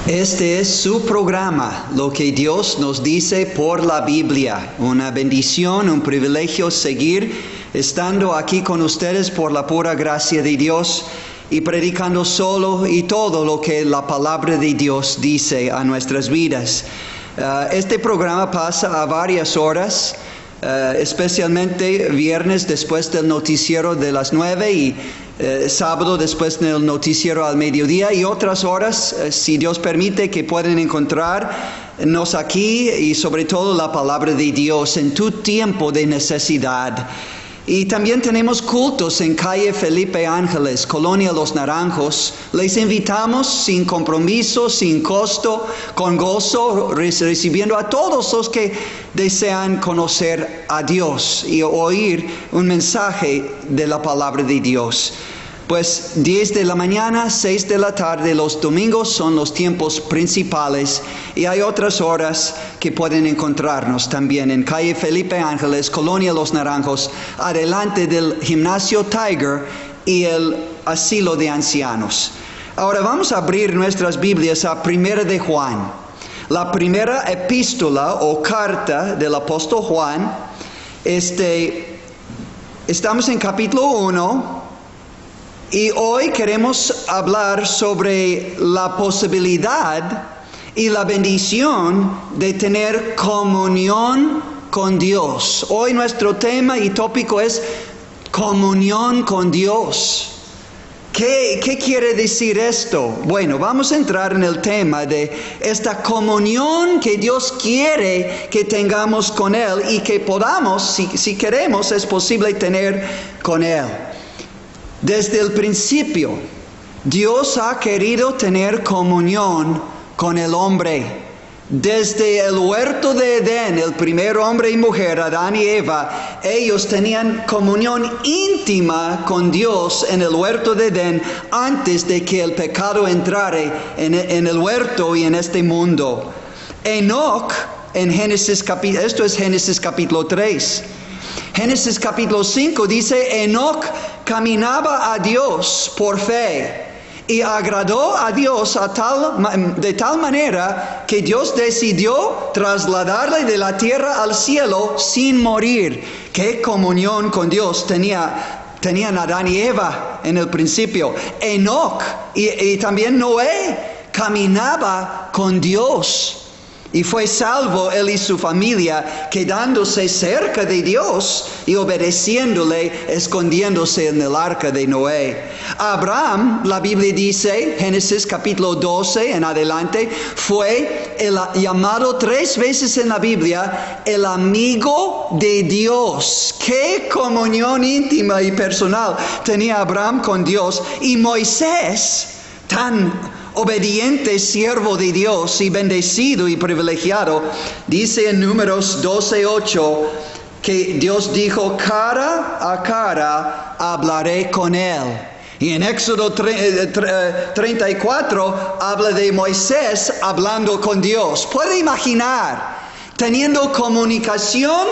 Este es su programa, lo que Dios nos dice por la Biblia. Una bendición, un privilegio seguir estando aquí con ustedes por la pura gracia de Dios y predicando solo y todo lo que la palabra de Dios dice a nuestras vidas. Este programa pasa a varias horas, especialmente viernes después del noticiero de las 9 y sábado después del noticiero al mediodía y otras horas, si Dios permite, que pueden encontrarnos aquí y sobre todo la palabra de Dios en tu tiempo de necesidad. Y también tenemos cultos en calle Felipe Ángeles, Colonia Los Naranjos. Les invitamos sin compromiso, sin costo, con gozo, recibiendo a todos los que desean conocer a Dios y oír un mensaje de la palabra de Dios. Pues 10 de la mañana, 6 de la tarde, los domingos son los tiempos principales y hay otras horas que pueden encontrarnos también en calle Felipe Ángeles, Colonia Los Naranjos, adelante del gimnasio Tiger y el asilo de ancianos. Ahora vamos a abrir nuestras Biblias a 1 de Juan, la primera epístola o carta del apóstol Juan. Estamos en capítulo 1. Y hoy queremos hablar sobre la posibilidad y la bendición de tener comunión con Dios. Hoy nuestro tema y tópico es comunión con Dios. ¿Qué quiere decir esto? Bueno, vamos a entrar en el tema de esta comunión que Dios quiere que tengamos con Él y que podamos, si queremos, es posible tener con Él. Desde el principio, Dios ha querido tener comunión con el hombre. Desde el huerto de Edén, el primer hombre y mujer, Adán y Eva, ellos tenían comunión íntima con Dios en el huerto de Edén antes de que el pecado entrara en el huerto y en este mundo. Enoc, esto es Génesis capítulo 3. Génesis capítulo 5 dice, Enoc caminaba a Dios por fe y agradó a Dios de tal manera que Dios decidió trasladarle de la tierra al cielo sin morir. ¿Qué comunión con Dios tenían Adán y Eva en el principio? Enoc y también Noé caminaba con Dios. Y fue salvo él y su familia, quedándose cerca de Dios y obedeciéndole, escondiéndose en el arca de Noé. Abraham, la Biblia dice, Génesis capítulo 12 en adelante, fue llamado 3 veces en la Biblia el amigo de Dios. ¡Qué comunión íntima y personal tenía Abraham con Dios! Y Moisés, tan obediente siervo de Dios y bendecido y privilegiado, dice en Números 12:8 que Dios dijo, cara a cara hablaré con él. Y en Éxodo 34 habla de Moisés hablando con Dios. Puede imaginar teniendo comunicación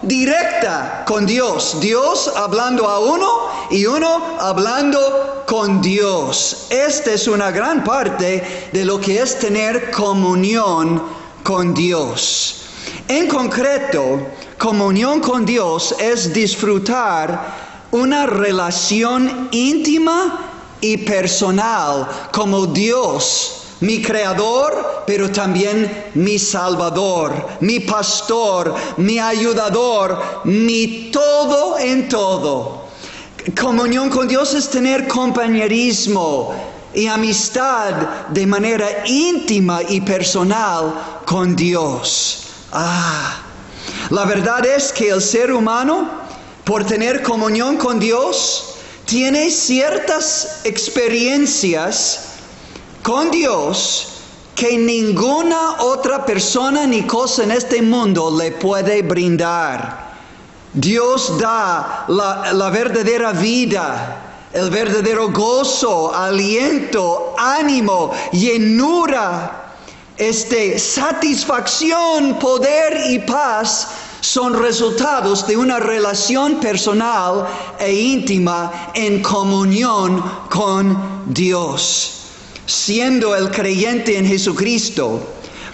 directa con Dios. Dios hablando a uno y uno hablando con Dios. Esta es una gran parte de lo que es tener comunión con Dios. En concreto, comunión con Dios es disfrutar una relación íntima y personal como Dios, mi creador, pero también mi salvador, mi pastor, mi ayudador, mi todo en todo. Comunión con Dios es tener compañerismo y amistad de manera íntima y personal con Dios. La verdad es que el ser humano, por tener comunión con Dios, tiene ciertas experiencias con Dios que ninguna otra persona ni cosa en este mundo le puede brindar. Dios da la verdadera vida, el verdadero gozo, aliento, ánimo, llenura, satisfacción, poder y paz son resultados de una relación personal e íntima en comunión con Dios. siendo el creyente en Jesucristo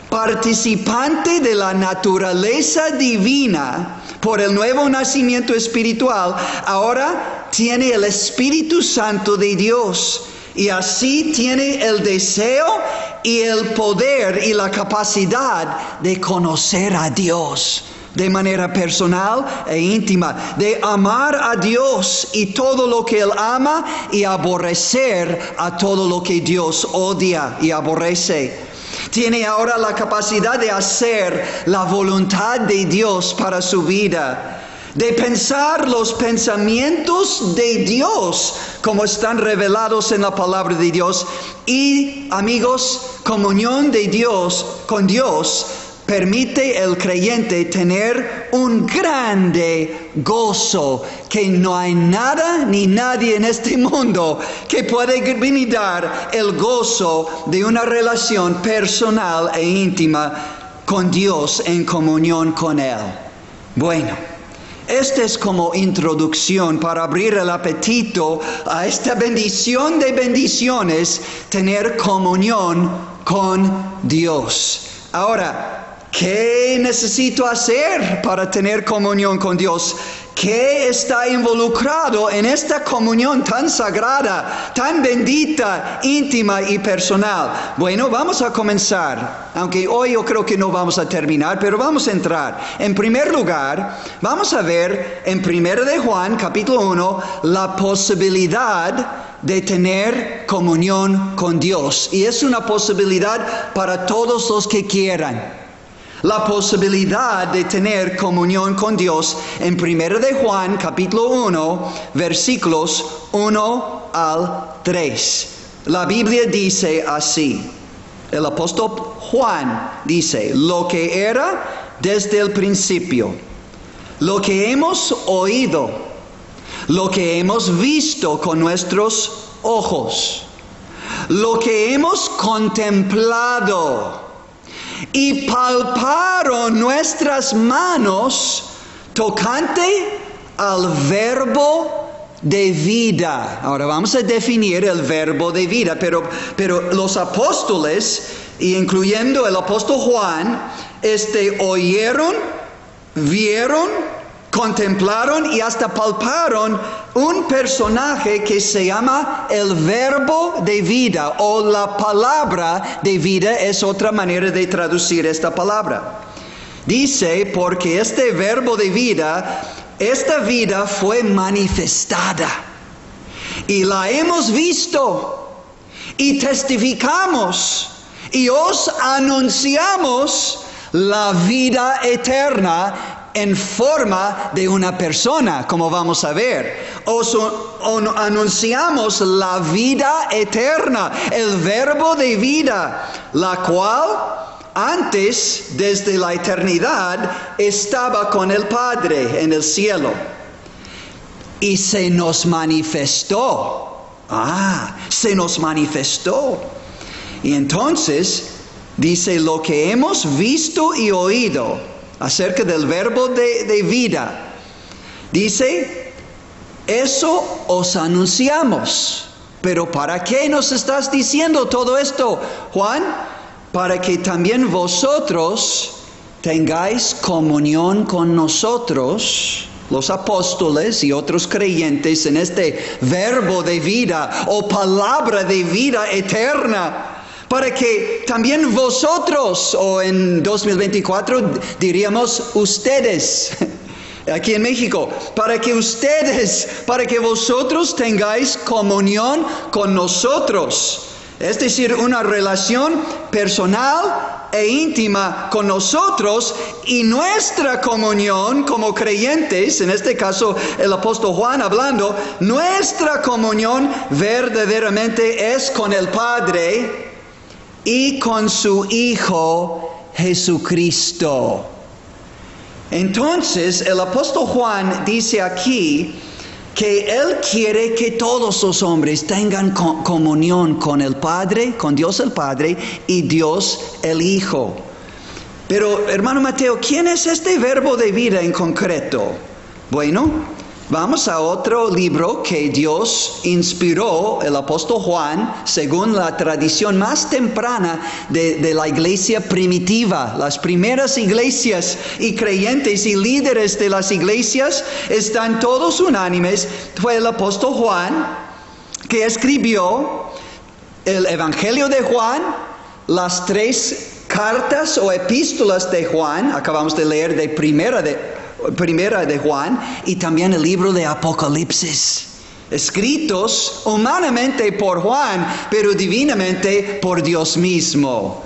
participante de la naturaleza divina por el nuevo nacimiento espiritual, ahora tiene el Espíritu Santo de Dios y así tiene el deseo y el poder y la capacidad de conocer a Dios de manera personal e íntima, de amar a Dios y todo lo que Él ama y aborrecer a todo lo que Dios odia y aborrece. Tiene ahora la capacidad de hacer la voluntad de Dios para su vida, de pensar los pensamientos de Dios como están revelados en la palabra de Dios. Y, amigos, comunión de Dios con Dios permite al creyente tener un grande gozo que no hay nada ni nadie en este mundo que puede brindar el gozo de una relación personal e íntima con Dios en comunión con Él. Bueno, esta es como introducción para abrir el apetito a esta bendición de bendiciones, tener comunión con Dios. Ahora, ¿qué necesito hacer para tener comunión con Dios? ¿Qué está involucrado en esta comunión tan sagrada, tan bendita, íntima y personal? Bueno, vamos a comenzar, aunque hoy yo creo que no vamos a terminar, pero vamos a entrar. En primer lugar, vamos a ver en 1 de Juan, capítulo 1, la posibilidad de tener comunión con Dios. Y es una posibilidad para todos los que quieran. La posibilidad de tener comunión con Dios en 1 de Juan, capítulo 1, versículos 1 al 3. La Biblia dice así. El apóstol Juan dice: lo que era desde el principio, lo que hemos oído, lo que hemos visto con nuestros ojos, lo que hemos contemplado y palparon nuestras manos tocante al verbo de vida. Ahora vamos a definir el verbo de vida, pero los apóstoles, incluyendo el apóstol Juan, oyeron, vieron, contemplaron y hasta palparon un personaje que se llama el verbo de vida, o la palabra de vida es otra manera de traducir esta palabra. Dice, porque este verbo de vida, esta vida fue manifestada y la hemos visto y testificamos y os anunciamos la vida eterna en forma de una persona, como vamos a ver. Os anunciamos la vida eterna, el verbo de vida, la cual antes, desde la eternidad, estaba con el Padre en el cielo. Y se nos manifestó. Se nos manifestó. Y entonces, dice, lo que hemos visto y oído acerca del verbo de vida. Dice, eso os anunciamos. Pero ¿para qué nos estás diciendo todo esto, Juan? Para que también vosotros tengáis comunión con nosotros, los apóstoles y otros creyentes, en este verbo de vida o palabra de vida eterna. Para que también vosotros, o en 2024 diríamos ustedes, aquí en México, para que vosotros tengáis comunión con nosotros. Es decir, una relación personal e íntima con nosotros, y nuestra comunión como creyentes, en este caso el apóstol Juan hablando, nuestra comunión verdaderamente es con el Padre y con su Hijo Jesucristo. Entonces el apóstol Juan dice aquí que él quiere que todos los hombres tengan comunión con el Padre, con Dios el Padre y Dios el Hijo. Pero hermano Mateo, ¿quién es este verbo de vida en concreto? Bueno, Vamos a otro libro que Dios inspiró, el apóstol Juan, según la tradición más temprana de la iglesia primitiva. Las primeras iglesias y creyentes y líderes de las iglesias están todos unánimes. Fue el apóstol Juan que escribió el Evangelio de Juan, las 3 cartas o epístolas de Juan. Acabamos de leer de primera de Juan, y también el libro de Apocalipsis, escritos humanamente por Juan, pero divinamente por Dios mismo.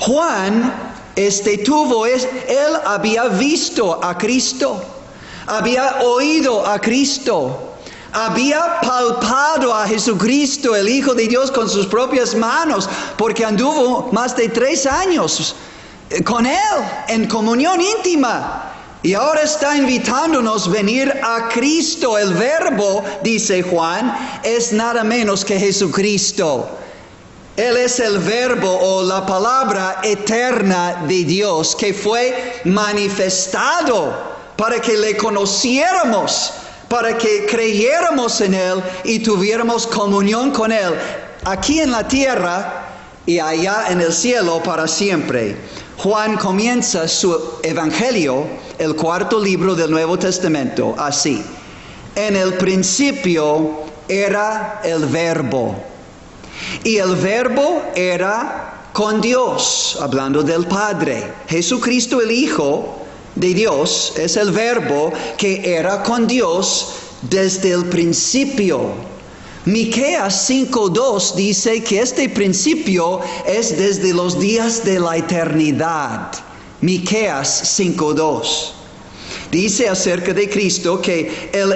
Juan, él había visto a Cristo, había oído a Cristo, había palpado a Jesucristo, el Hijo de Dios, con sus propias manos, porque anduvo más de 3 años con Él en comunión íntima. Y ahora está invitándonos a venir a Cristo. El Verbo, dice Juan, es nada menos que Jesucristo. Él es el Verbo o la palabra eterna de Dios que fue manifestado para que le conociéramos, para que creyéramos en Él y tuviéramos comunión con Él, aquí en la tierra y allá en el cielo para siempre. Juan comienza su Evangelio, el 4º libro del Nuevo Testamento, así: en el principio era el Verbo, y el Verbo era con Dios, hablando del Padre. Jesucristo, el Hijo de Dios, es el Verbo que era con Dios desde el principio. Miqueas 5:2 dice que este principio es desde los días de la eternidad. Miqueas 5:2 dice acerca de Cristo que Él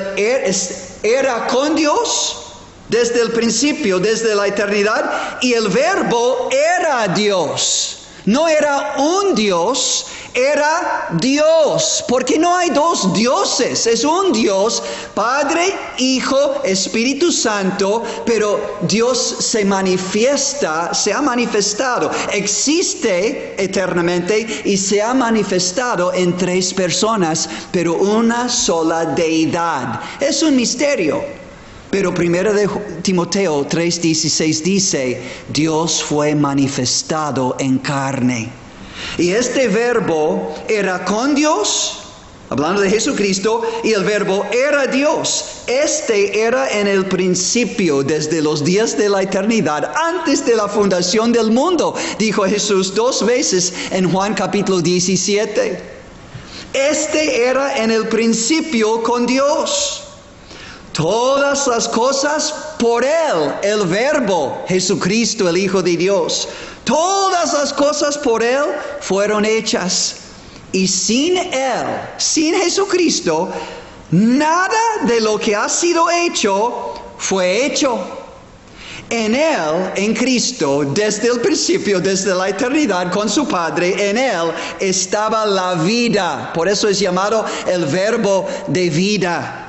era con Dios desde el principio, desde la eternidad, y el Verbo era Dios. No era un Dios, era Dios, porque no hay 2 dioses, es un Dios, Padre, Hijo, Espíritu Santo, pero Dios se ha manifestado, existe eternamente y se ha manifestado en 3 personas, pero una sola deidad. Es un misterio. Pero 1 de Timoteo 3:16 dice, Dios fue manifestado en carne. Y este Verbo era con Dios, hablando de Jesucristo, y el Verbo era Dios. Este era en el principio, desde los días de la eternidad, antes de la fundación del mundo, dijo Jesús 2 veces en Juan capítulo 17. Este era en el principio con Dios. Todas las cosas por Él, el Verbo, Jesucristo, el Hijo de Dios. Todas las cosas por Él fueron hechas. Y sin Él, sin Jesucristo, nada de lo que ha sido hecho fue hecho. En Él, en Cristo, desde el principio, desde la eternidad con su Padre, en Él estaba la vida. Por eso es llamado el Verbo de vida.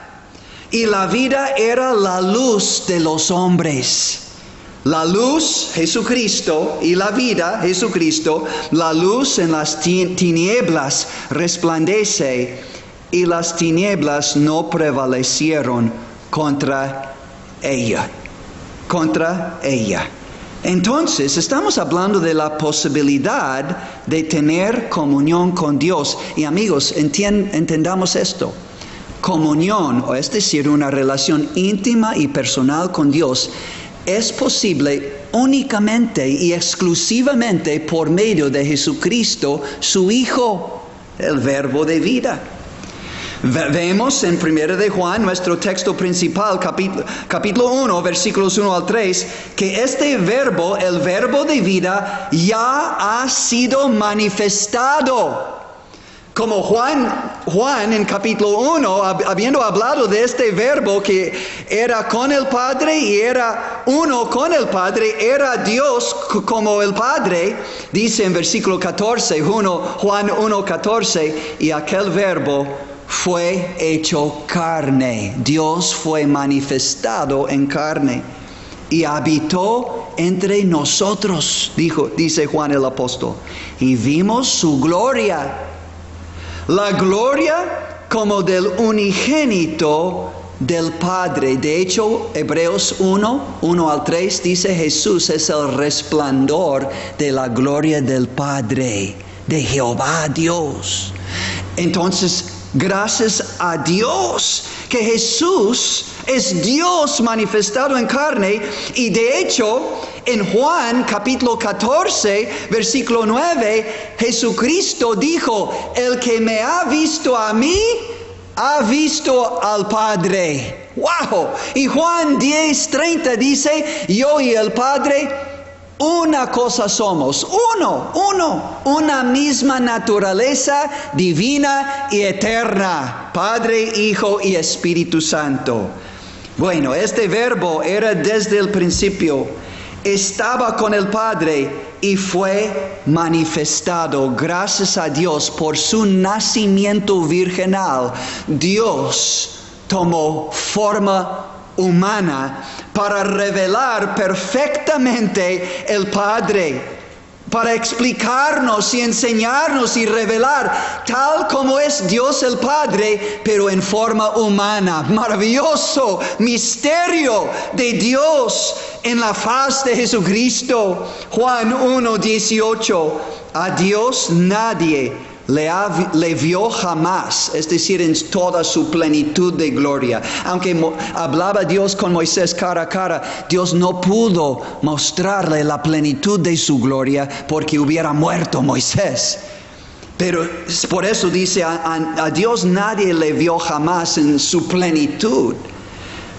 Y la vida era la luz de los hombres. La luz, Jesucristo, y la vida, Jesucristo. La luz en las tinieblas resplandece, y las tinieblas no prevalecieron contra ella. Entonces, estamos hablando de la posibilidad de tener comunión con Dios. Y amigos, entendamos esto. Comunión, o es decir, una relación íntima y personal con Dios, es posible únicamente y exclusivamente por medio de Jesucristo, su Hijo, el Verbo de vida. Vemos en 1 de Juan, nuestro texto principal, capítulo 1, versículos 1 al 3, que este Verbo, el Verbo de vida, ya ha sido manifestado. Como Juan en capítulo 1, habiendo hablado de este Verbo que era con el Padre y era uno con el Padre, era Dios como el Padre, dice en versículo 14, Juan 1:14, y aquel Verbo fue hecho carne. Dios fue manifestado en carne y habitó entre nosotros, dice Juan el apóstol, y vimos su gloria. La gloria como del unigénito del Padre. De hecho, Hebreos 1:1-3 dice: Jesús es el resplandor de la gloria del Padre, de Jehová Dios. Entonces, gracias a Dios que Jesús es Dios manifestado en carne. Y de hecho, en Juan capítulo 14, versículo 9, Jesucristo dijo: el que me ha visto a mí, ha visto al Padre. ¡Wow! Y Juan 10:30 dice: yo y el Padre, una cosa somos. Una misma naturaleza divina y eterna. Padre, Hijo y Espíritu Santo. Bueno, este verbo era desde el principio. Estaba con el Padre y fue manifestado. Gracias a Dios por su nacimiento virginal. Dios tomó forma humana para revelar perfectamente el Padre, para explicarnos y enseñarnos y revelar tal como es Dios el Padre, pero en forma humana. Maravilloso misterio de Dios en la faz de Jesucristo. Juan 1:18. A Dios nadie le vio jamás, es decir, en toda su plenitud de gloria. Aunque hablaba Dios con Moisés cara a cara, Dios no pudo mostrarle la plenitud de su gloria porque hubiera muerto Moisés. Pero por eso dice, a Dios nadie le vio jamás en su plenitud.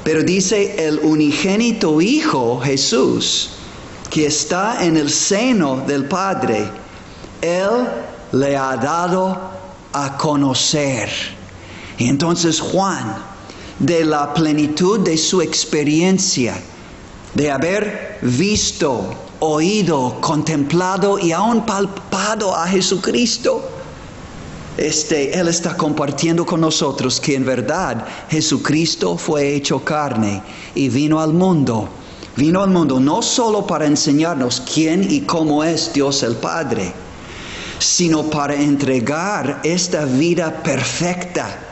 Pero dice, el unigénito Hijo, Jesús, que está en el seno del Padre, Él le ha dado a conocer. Y entonces Juan, de la plenitud de su experiencia, de haber visto, oído, contemplado y aún palpado a Jesucristo, Él está compartiendo con nosotros que en verdad Jesucristo fue hecho carne y vino al mundo. Vino al mundo no solo para enseñarnos quién y cómo es Dios el Padre, sino para entregar esta vida perfecta.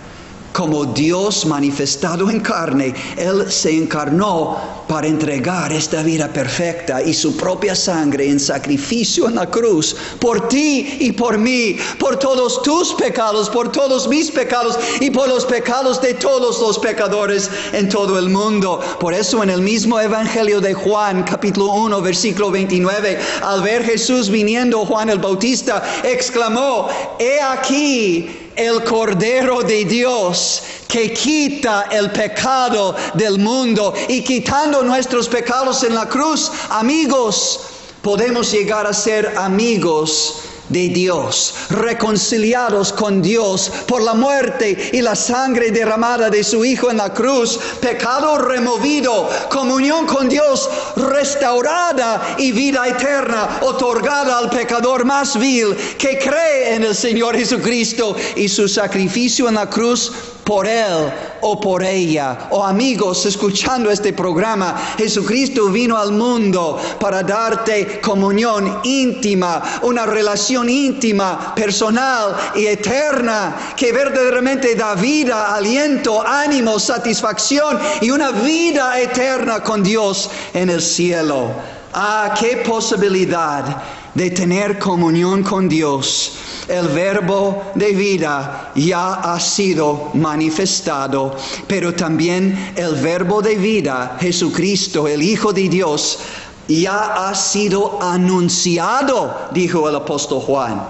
Como Dios manifestado en carne, Él se encarnó para entregar esta vida perfecta y su propia sangre en sacrificio en la cruz, por ti y por mí, por todos tus pecados, por todos mis pecados y por los pecados de todos los pecadores en todo el mundo. Por eso en el mismo Evangelio de Juan, capítulo 1, versículo 29, al ver Jesús viniendo, Juan el Bautista exclamó: he aquí el Cordero de Dios que quita el pecado del mundo. Y quitando nuestros pecados en la cruz, amigos, podemos llegar a ser amigos de Dios, reconciliados con Dios por la muerte y la sangre derramada de su Hijo en la cruz, pecado removido, comunión con Dios restaurada y vida eterna otorgada al pecador más vil que cree en el Señor Jesucristo y su sacrificio en la cruz por él o por ella. Oh amigos, escuchando este programa, Jesucristo vino al mundo para darte comunión íntima, una relación íntima, personal y eterna, que verdaderamente da vida, aliento, ánimo, satisfacción y una vida eterna con Dios en el cielo. Ah, qué posibilidad de tener comunión con Dios. El verbo de vida ya ha sido manifestado, pero también el verbo de vida, Jesucristo, el Hijo de Dios, ya ha sido anunciado, dijo el apóstol Juan.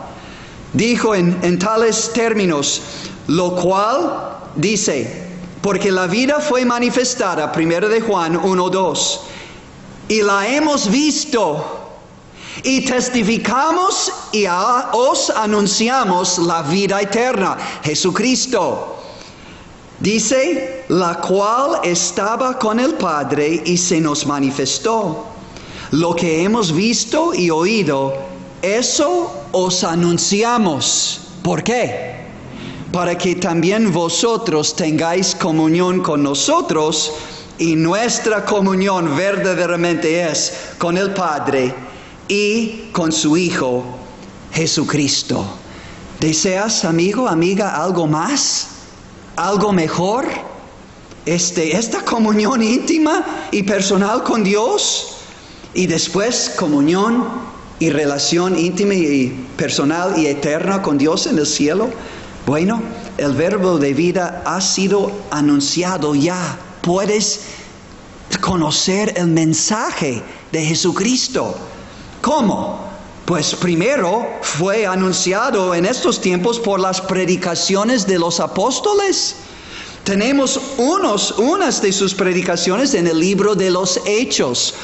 Dijo en tales términos, lo cual dice, porque la vida fue manifestada, 1 de Juan 1:2, y la hemos visto, y testificamos y os anunciamos la vida eterna, Jesucristo. Dice, la cual estaba con el Padre y se nos manifestó. Lo que hemos visto y oído, eso os anunciamos. ¿Por qué? Para que también vosotros tengáis comunión con nosotros, y nuestra comunión verdaderamente es con el Padre y con su Hijo Jesucristo. ¿Deseas, amigo, amiga, algo más? algo mejor? Esta comunión íntima y personal con Dios, y después comunión y relación íntima y personal y eterna con Dios en el cielo. Bueno, el verbo de vida ha sido anunciado ya. Puedes conocer el mensaje de Jesucristo. ¿Cómo? Pues primero fue anunciado en estos tiempos por las predicaciones de los apóstoles. Tenemos unas de sus predicaciones en el libro de los Hechos.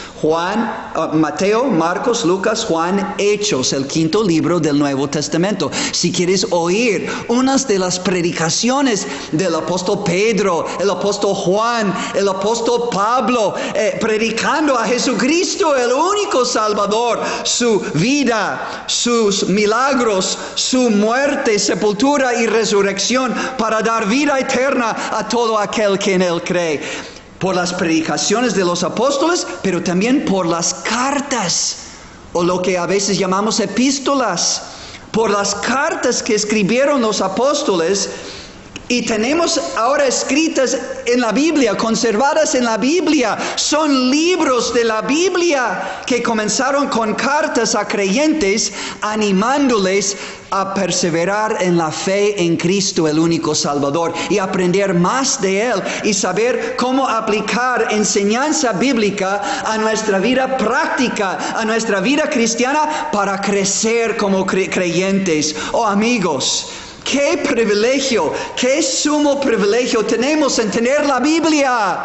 Mateo, Marcos, Lucas, Juan, Hechos, el quinto libro del Nuevo Testamento. Si quieres oír unas de las predicaciones del apóstol Pedro, el apóstol Juan, el apóstol Pablo, predicando a Jesucristo, el único Salvador, su vida, sus milagros, su muerte, sepultura y resurrección para dar vida eterna a todo aquel que en Él cree. Por las predicaciones de los apóstoles, pero también por las cartas, o lo que a veces llamamos epístolas, por las cartas que escribieron los apóstoles, y tenemos ahora escritas en la Biblia, conservadas en la Biblia. Son libros de la Biblia que comenzaron con cartas a creyentes, animándoles a perseverar en la fe en Cristo, el único Salvador, y aprender más de Él, y saber cómo aplicar enseñanza bíblica a nuestra vida práctica, a nuestra vida cristiana, para crecer como creyentes. Oh amigos, qué privilegio, qué sumo privilegio tenemos en tener la Biblia.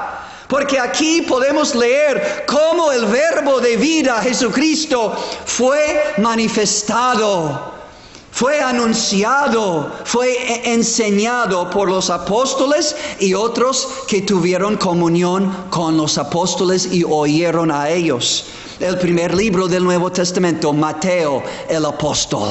Porque aquí podemos leer cómo el verbo de vida, Jesucristo, fue manifestado, fue anunciado, fue enseñado por los apóstoles y otros que tuvieron comunión con los apóstoles y oyeron a ellos. El primer libro del Nuevo Testamento, Mateo, el apóstol.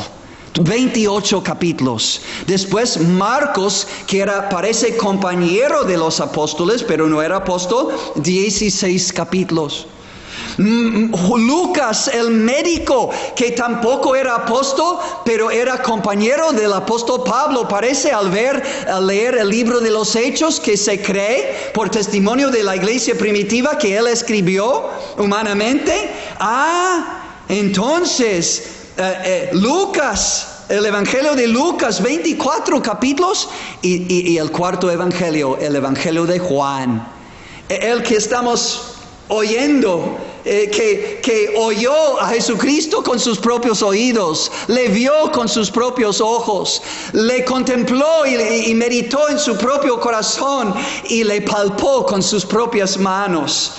28 capítulos. Después Marcos, que parece compañero de los apóstoles, pero no era apóstol, 16 capítulos. Lucas, el médico, que tampoco era apóstol, pero era compañero del apóstol Pablo, parece al leer el libro de los Hechos, que se cree por testimonio de la iglesia primitiva que él escribió humanamente. Entonces Lucas, el Evangelio de Lucas, 24 capítulos, y el cuarto Evangelio, el Evangelio de Juan, el que estamos oyendo, que oyó a Jesucristo con sus propios oídos, le vio con sus propios ojos, le contempló y meditó en su propio corazón, y le palpó con sus propias manos.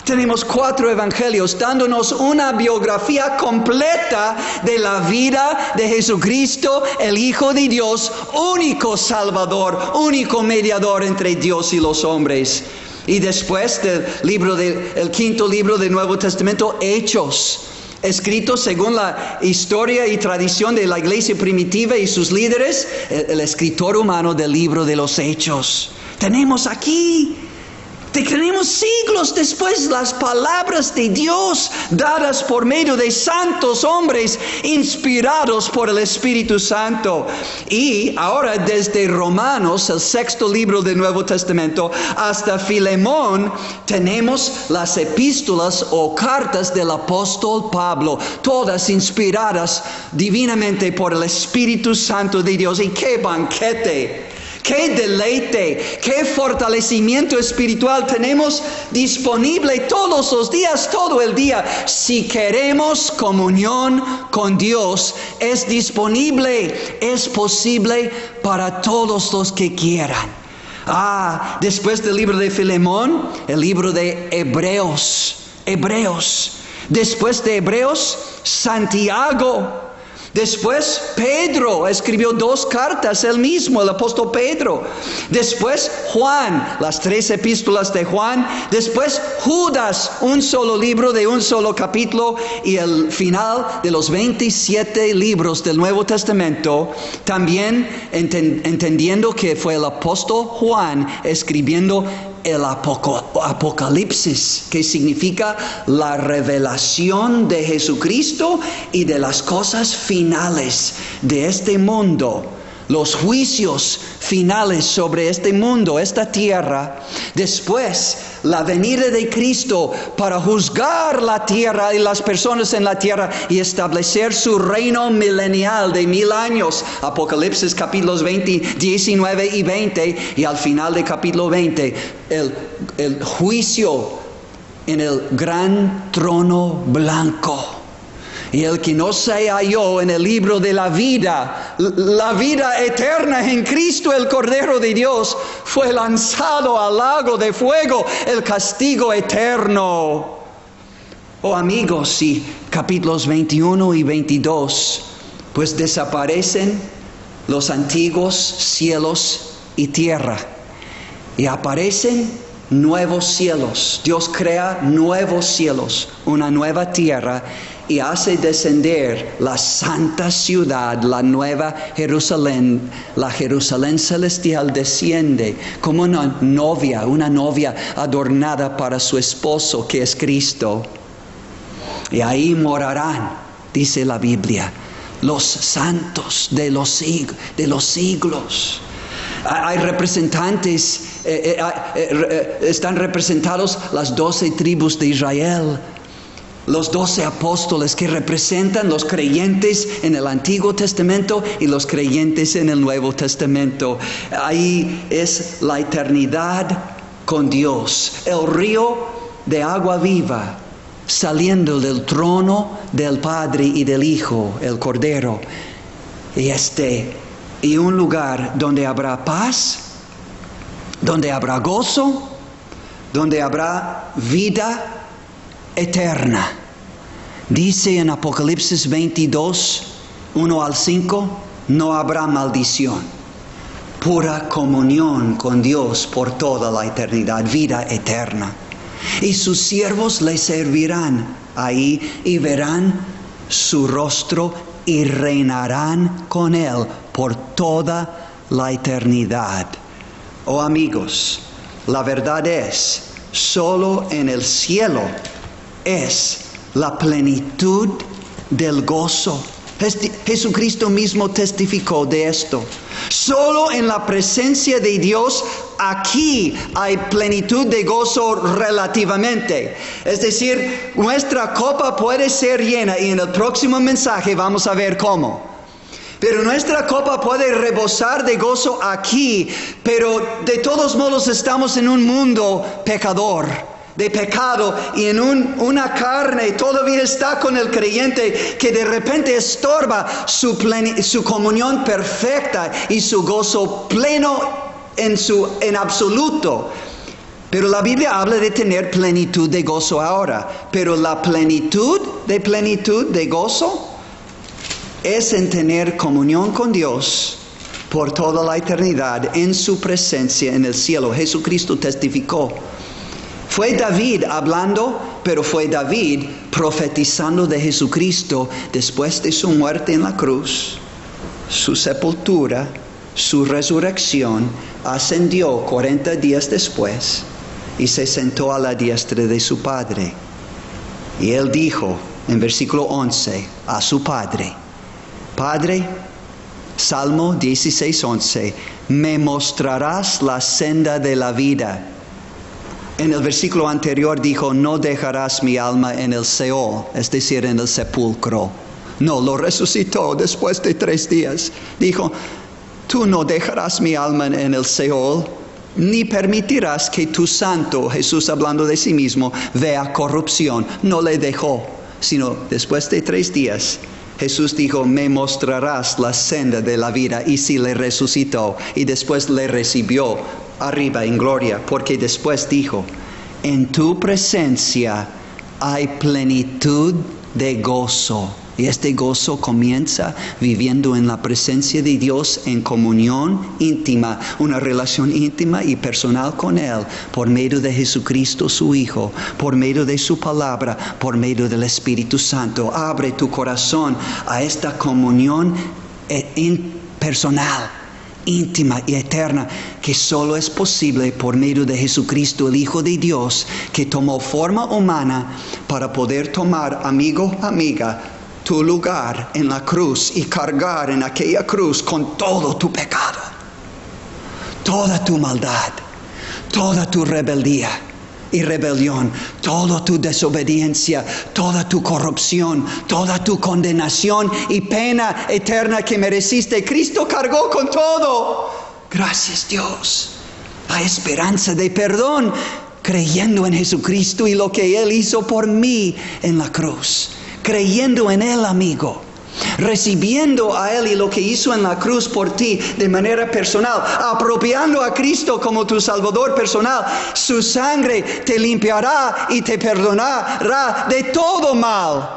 Tenemos 4 evangelios dándonos una biografía completa de la vida de Jesucristo, el Hijo de Dios, único Salvador, único mediador entre Dios y los hombres. Y después el quinto libro del Nuevo Testamento, Hechos, escrito según la historia y tradición de la iglesia primitiva y sus líderes, el escritor humano del libro de los Hechos. Tenemos siglos después las palabras de Dios dadas por medio de santos hombres inspirados por el Espíritu Santo. Y ahora desde Romanos, el 6º libro del Nuevo Testamento, hasta Filemón, tenemos las epístolas o cartas del apóstol Pablo, todas inspiradas divinamente por el Espíritu Santo de Dios. Y qué banquete, qué deleite, qué fortalecimiento espiritual tenemos disponible todos los días, todo el día. Si queremos comunión con Dios, es disponible, es posible para todos los que quieran. Después del libro de Filemón, el libro de Hebreos. Después de Hebreos, Santiago. Después Pedro escribió 2 cartas, él mismo, el apóstol Pedro. Después Juan, las 3 epístolas de Juan. Después Judas, un solo libro de un solo capítulo. Y el final de los 27 libros del Nuevo Testamento, también entendiendo que fue el apóstol Juan escribiendo el Apocalipsis, que significa la revelación de Jesucristo y de las cosas finales de este mundo, los juicios finales sobre este mundo, esta tierra. Después, la venida de Cristo para juzgar la tierra y las personas en la tierra y establecer su reino milenial de 1000 años. Apocalipsis capítulos 19 y 20. Y al final del capítulo 20, el juicio en el gran trono blanco. Y el que no se halló en el libro de la vida eterna en Cristo el Cordero de Dios, fue lanzado al lago de fuego, el castigo eterno. Oh amigos, y capítulos 21 y 22, pues desaparecen los antiguos cielos y tierra, y aparecen nuevos cielos. Dios crea nuevos cielos, una nueva tierra, y hace descender la santa ciudad, la nueva Jerusalén. La Jerusalén celestial desciende como una novia adornada para su esposo, que es Cristo. Y ahí morarán, dice la Biblia, los santos de los siglos. Hay representantes, están representados las 12 tribus de Israel. Los 12 apóstoles que representan los creyentes en el Antiguo Testamento y los creyentes en el Nuevo Testamento. Ahí es la eternidad con Dios. El río de agua viva saliendo del trono del Padre y del Hijo, el Cordero. Y un lugar donde habrá paz, donde habrá gozo, donde habrá vida eterna. Dice en Apocalipsis 22, 1 al 5, no habrá maldición. Pura comunión con Dios por toda la eternidad, vida eterna. Y sus siervos le servirán ahí y verán su rostro y reinarán con él por toda la eternidad. Oh amigos, la verdad es, solo en el cielo es la plenitud del gozo. Jesucristo mismo testificó de esto. Solo en la presencia de Dios aquí hay plenitud de gozo relativamente. Es decir, nuestra copa puede ser llena y en el próximo mensaje vamos a ver cómo. Pero nuestra copa puede rebosar de gozo aquí, pero de todos modos estamos en un mundo pecador, de pecado, y en una carne todavía está con el creyente que de repente estorba su comunión perfecta y su gozo pleno en absoluto. Pero la Biblia habla de tener plenitud de gozo ahora, pero la plenitud de gozo es en tener comunión con Dios por toda la eternidad en su presencia en el cielo. Jesucristo testificó. Fue David hablando, pero fue David profetizando de Jesucristo después de su muerte en la cruz, su sepultura, su resurrección. Ascendió 40 días después y se sentó a la diestra de su Padre. Y él dijo en versículo 11 a su Padre, Padre, Salmo 16:11, me mostrarás la senda de la vida. En el versículo anterior dijo, no dejarás mi alma en el Seol, es decir, en el sepulcro. No, lo resucitó después de 3 días. Dijo, tú no dejarás mi alma en el Seol, ni permitirás que tu santo, Jesús hablando de sí mismo, vea corrupción. No le dejó, sino después de 3 días, Jesús dijo, me mostrarás la senda de la vida. Y sí, le resucitó y después le recibió arriba en gloria, porque después dijo, en tu presencia hay plenitud de gozo. Y este gozo comienza viviendo en la presencia de Dios en comunión íntima, una relación íntima y personal con Él, por medio de Jesucristo su Hijo, por medio de su palabra, por medio del Espíritu Santo. Abre tu corazón a esta comunión personal, íntima y eterna, que solo es posible por medio de Jesucristo, el Hijo de Dios, que tomó forma humana para poder tomar, amigo, amiga, tu lugar en la cruz y cargar en aquella cruz con todo tu pecado, toda tu maldad, toda tu rebeldía y rebelión, toda tu desobediencia, toda tu corrupción, toda tu condenación y pena eterna que mereciste. Cristo cargó con todo. Gracias, Dios. Hay esperanza de perdón creyendo en Jesucristo y lo que Él hizo por mí en la cruz. Creyendo en Él, amigo. Recibiendo a Él y lo que hizo en la cruz por ti de manera personal, apropiando a Cristo como tu Salvador personal. Su sangre te limpiará y te perdonará de todo mal,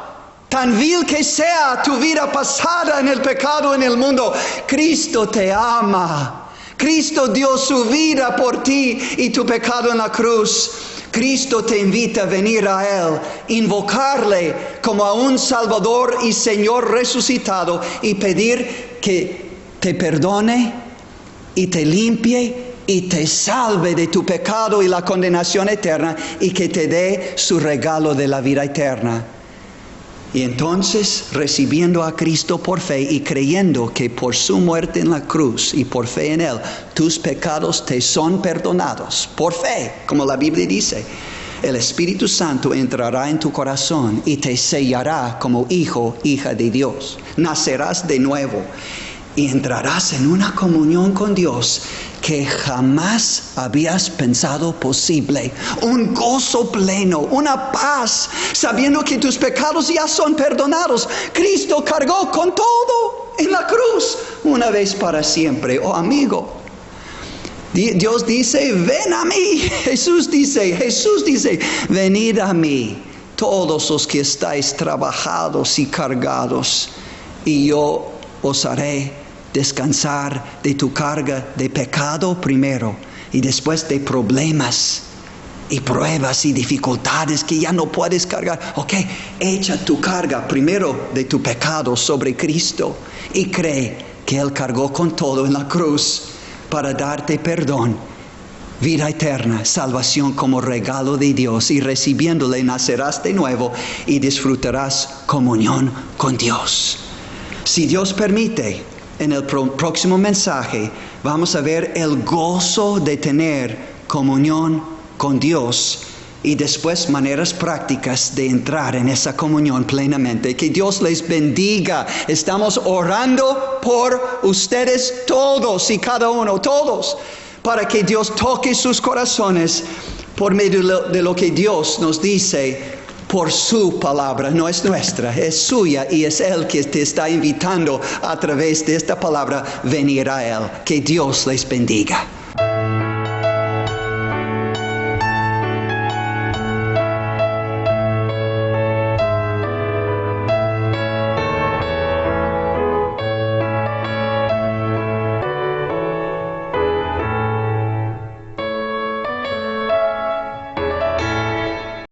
tan vil que sea tu vida pasada en el pecado en el mundo. Cristo te ama. Cristo dio su vida por ti y tu pecado en la cruz. Cristo te invita a venir a Él, invocarle como a un Salvador y Señor resucitado y pedir que te perdone y te limpie y te salve de tu pecado y la condenación eterna y que te dé su regalo de la vida eterna. Y entonces, recibiendo a Cristo por fe y creyendo que por su muerte en la cruz y por fe en Él, tus pecados te son perdonados. Por fe, como la Biblia dice, el Espíritu Santo entrará en tu corazón y te sellará como hijo, hija de Dios. Nacerás de nuevo y entrarás en una comunión con Dios que jamás habías pensado posible. Un gozo pleno, una paz, sabiendo que tus pecados ya son perdonados. Cristo cargó con todo en la cruz, una vez para siempre. Oh, amigo, Dios dice, ven a mí. Jesús dice, venid a mí, todos los que estáis trabajados y cargados, y yo os haré descansar de tu carga de pecado primero y después de problemas y pruebas y dificultades que ya no puedes cargar. Ok, echa tu carga primero de tu pecado sobre Cristo y cree que Él cargó con todo en la cruz para darte perdón, vida eterna, salvación como regalo de Dios, y recibiéndole nacerás de nuevo y disfrutarás comunión con Dios. Si Dios permite, en el próximo mensaje vamos a ver el gozo de tener comunión con Dios y después maneras prácticas de entrar en esa comunión plenamente. Que Dios les bendiga. Estamos orando por ustedes todos y cada uno, todos, para que Dios toque sus corazones por medio de lo que Dios nos dice por su palabra. No es nuestra, es suya, y es Él que te está invitando a través de esta palabra venir a Él. Que Dios les bendiga.